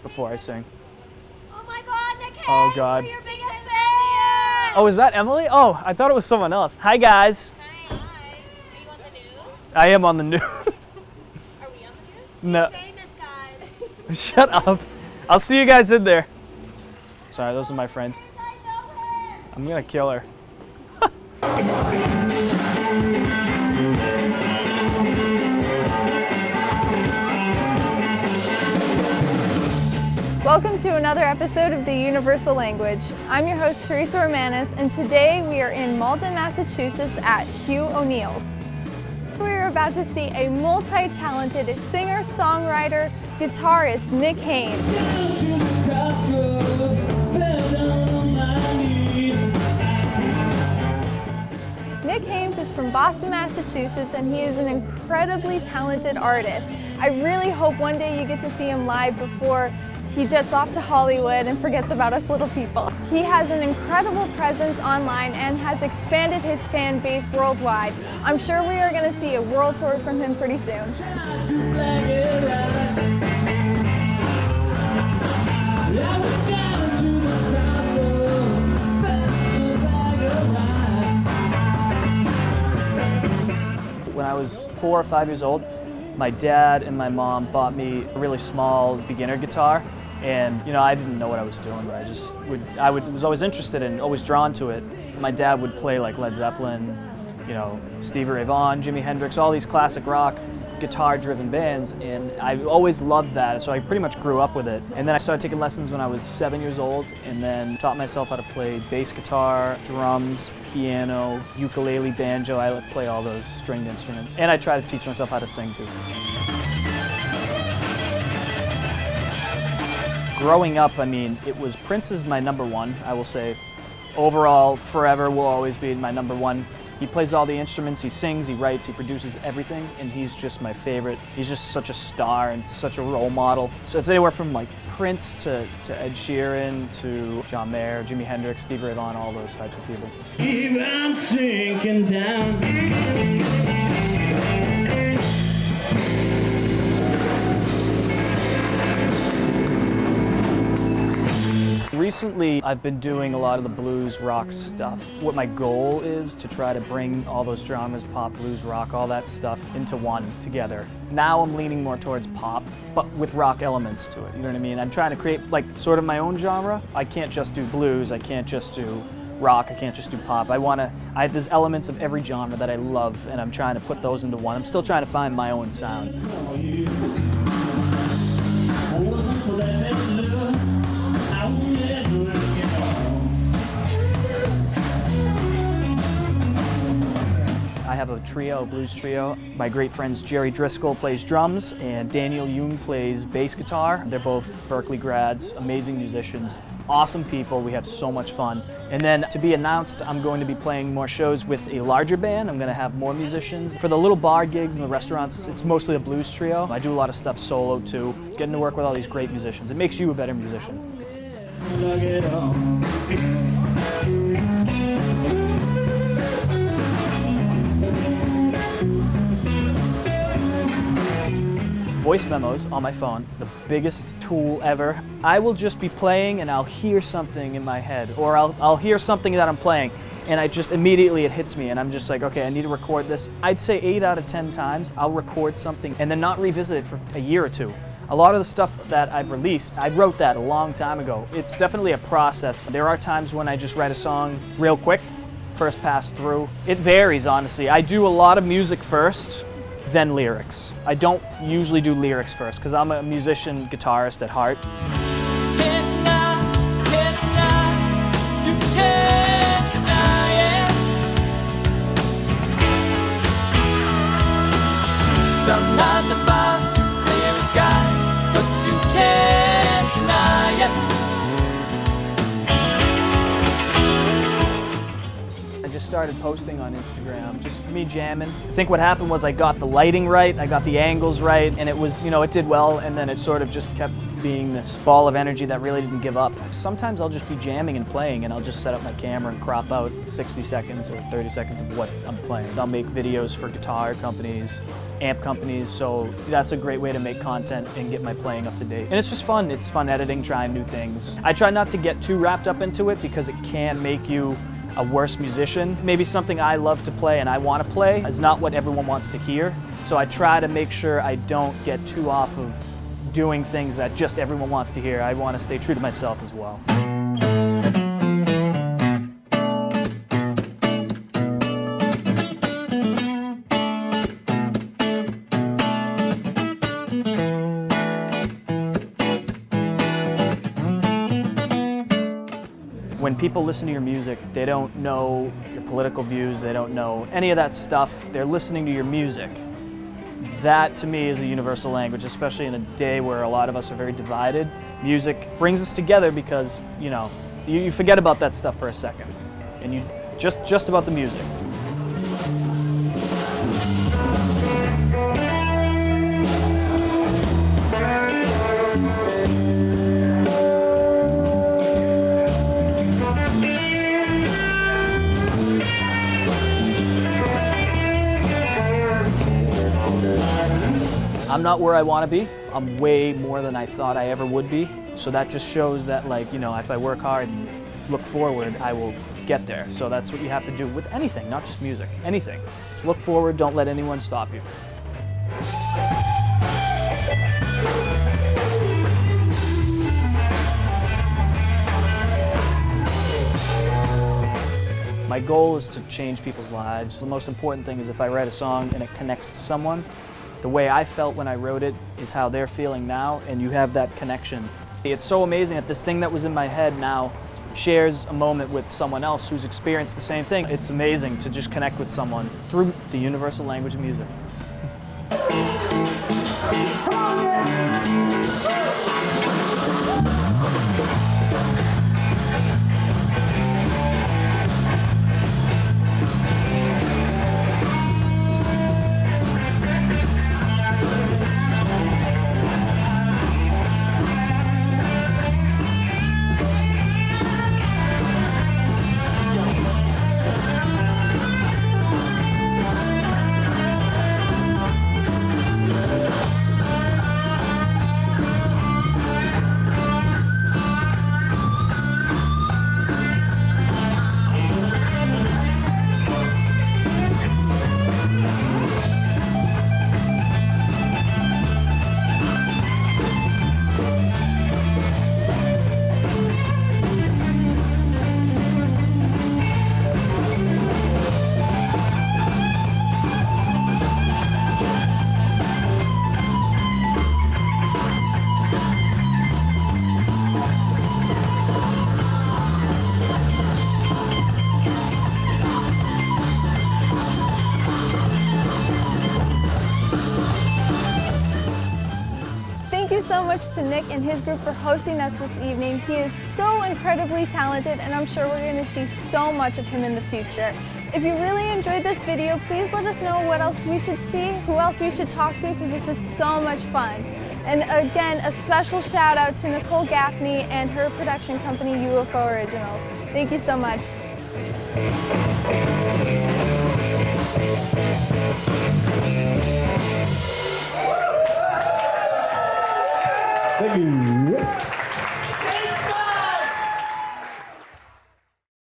before I sing. Oh my God, Nick Hayes, Oh God. we're your biggest fan! Oh, is that Emily? Oh, I thought it was someone else. Hi guys. Hi. Are you on the news? I am on the news. Are we on the news? No. He's famous, guys. Shut up. I'll see you guys in there. Sorry, those are my friends. I know him! I'm gonna kill her. Welcome to another episode of The Universal Language. I'm your host, Teresa Romanis, and today we are in Malden, Massachusetts at Hugh O'Neill's. We're about to see a multi-talented singer, songwriter, guitarist, Nick Hayes. Nick Hayes is from Boston, Massachusetts, and he is an incredibly talented artist. I really hope one day you get to see him live before he jets off to Hollywood and forgets about us little people. He has an incredible presence online and has expanded his fan base worldwide. I'm sure we are going to see a world tour from him pretty soon. When I was 4 or 5 years old, my dad and my mom bought me a really small beginner guitar. And I didn't know what I was doing, but I was always interested and always drawn to it. My dad would play like Led Zeppelin, Stevie Ray Vaughan, Jimi Hendrix, all these classic rock, guitar-driven bands, and I always loved that, so I pretty much grew up with it. And then I started taking lessons when I was 7 years old, and then taught myself how to play bass guitar, drums, piano, ukulele, banjo. I play all those stringed instruments. And I try to teach myself how to sing too. Growing up, it was Prince is my number one, I will say. Overall, forever will always be my number one. He plays all the instruments, he sings, he writes, he produces everything, and he's just my favorite. He's just such a star and such a role model. So it's anywhere from like Prince to Ed Sheeran to John Mayer, Jimi Hendrix, Stevie Ray Vaughan, all those types of people. I'm sinking down. Recently, I've been doing a lot of the blues rock stuff. What my goal is to try to bring all those genres, pop, blues, rock, all that stuff into one together. Now I'm leaning more towards pop, but with rock elements to it, you know what I mean? I'm trying to create like sort of my own genre. I can't just do blues, I can't just do rock, I can't just do pop. There's elements of every genre that I love, and I'm trying to put those into one. I'm still trying to find my own sound. I have a trio, a blues trio. My great friends Jerry Driscoll plays drums and Daniel Yoon plays bass guitar. They're both Berkeley grads, amazing musicians, awesome people. We have so much fun. And then to be announced, I'm going to be playing more shows with a larger band. I'm going to have more musicians. For the little bar gigs and the restaurants, it's mostly a blues trio. I do a lot of stuff solo too. Getting to work with all these great musicians. It makes you a better musician. Voice memos on my phone is the biggest tool ever. I will just be playing and I'll hear something in my head, or I'll hear something that I'm playing, and immediately it hits me and I'm just like, okay, I need to record this. I'd say 8 out of 10 times I'll record something and then not revisit it for a year or two. A lot of the stuff that I've released, I wrote that a long time ago. It's definitely a process. There are times when I just write a song real quick, first pass through. It varies, honestly. I do a lot of music first, then lyrics. I don't usually do lyrics first because I'm a musician, guitarist at heart. Can't deny, you can't deny it. From 9 to 5 to clear skies, but you can't deny it. I just started posting on Instagram, just me jamming. I think what happened was I got the lighting right, I got the angles right, and it was, it did well, and then it sort of just kept being this ball of energy that really didn't give up. Sometimes I'll just be jamming and playing, and I'll just set up my camera and crop out 60 seconds or 30 seconds of what I'm playing. I'll make videos for guitar companies, amp companies, so that's a great way to make content and get my playing up to date. And it's just fun. It's fun editing, trying new things. I try not to get too wrapped up into it because it can make you a worse musician. Maybe something I love to play and I want to play is not what everyone wants to hear. So I try to make sure I don't get too off of doing things that just everyone wants to hear. I want to stay true to myself as well. When people listen to your music, they don't know your political views, they don't know any of that stuff. They're listening to your music. That, to me, is a universal language, especially in a day where a lot of us are very divided. Music brings us together because, you know, you forget about that stuff for a second, and you just about the music. I'm not where I want to be. I'm way more than I thought I ever would be. So that just shows that, like, you know, if I work hard and look forward, I will get there. So that's what you have to do with anything, not just music, anything. Just look forward, don't let anyone stop you. My goal is to change people's lives. The most important thing is if I write a song and it connects to someone, the way I felt when I wrote it is how they're feeling now, and you have that connection. It's so amazing that this thing that was in my head now shares a moment with someone else who's experienced the same thing. It's amazing to just connect with someone through the universal language of music. Thank you so much to Nick and his group for hosting us this evening. He is so incredibly talented, and I'm sure we're going to see so much of him in the future. If you really enjoyed this video, please let us know what else we should see, who else we should talk to, because this is so much fun. And again, a special shout out to Nicole Gaffney and her production company, UFO Originals. Thank you so much. Thank you.